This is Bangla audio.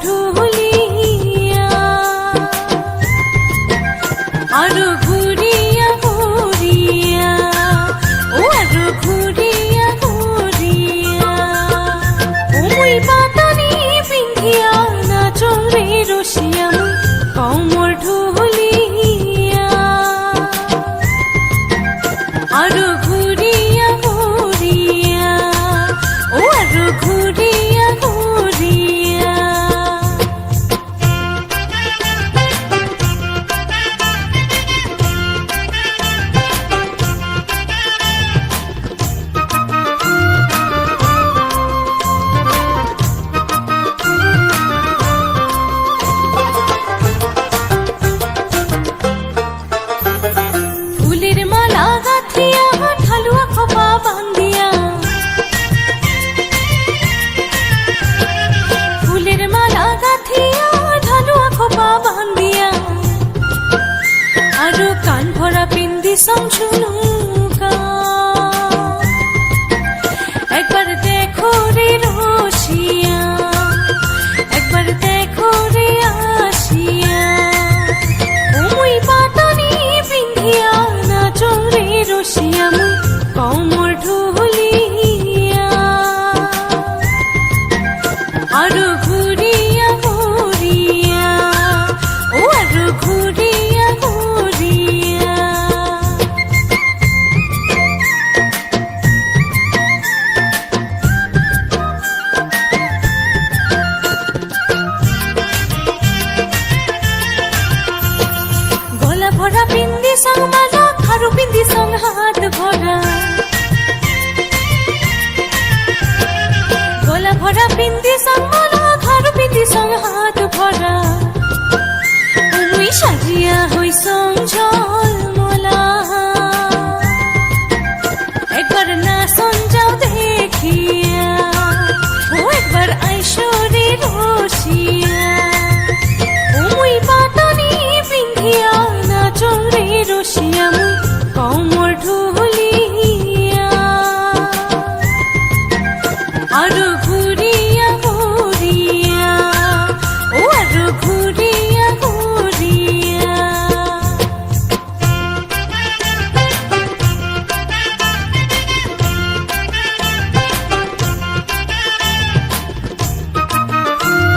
ঢুলিয়া আরো ঘুরিয়া ঘুরিয়া ও আরো ঘুরিয়া ঘুরিয়া ওই পাতানি পিন্ধিয়া নাচন রে রসিয়া কমর ঢুলিয়া আরো ঘুরিয়া ঘুরিয়া ও আরো ঘুরিয়া ঘুরিয়া ফুলের মালা গাঁথিয়া ঢালুয়া খোপা বান্ধিয়া ফুলের মালা গাঁথিয়া ঢালুয়া খোপা বান্ধিয়া আরো কান ভরা পিন্দি শুনু একবার দেখো রে রসিয়া একবার দেখো রে আসিয়া ওই পাতানি পিন্ধিয়া নাচন রে রসিয়া কমর ঢুলিয়া আরো ঘুরিয়া ঘুরিয়া ও আরো ঘুরিয়া ঘুরিয়া গলা ভরা পিন্দি সঙ্গ মালা খারু পিন্দি সঙ্গ হাত ভরা গলা ভরা পিন্দি সঙ্গ মালা খারু পিন্দি সঙ্গ হাত ভরা মুই সাজিয়া হই সংঝল মোলা একবার না সঞ্জাও দেখিয়া ও একবার আইসরে রসিয়া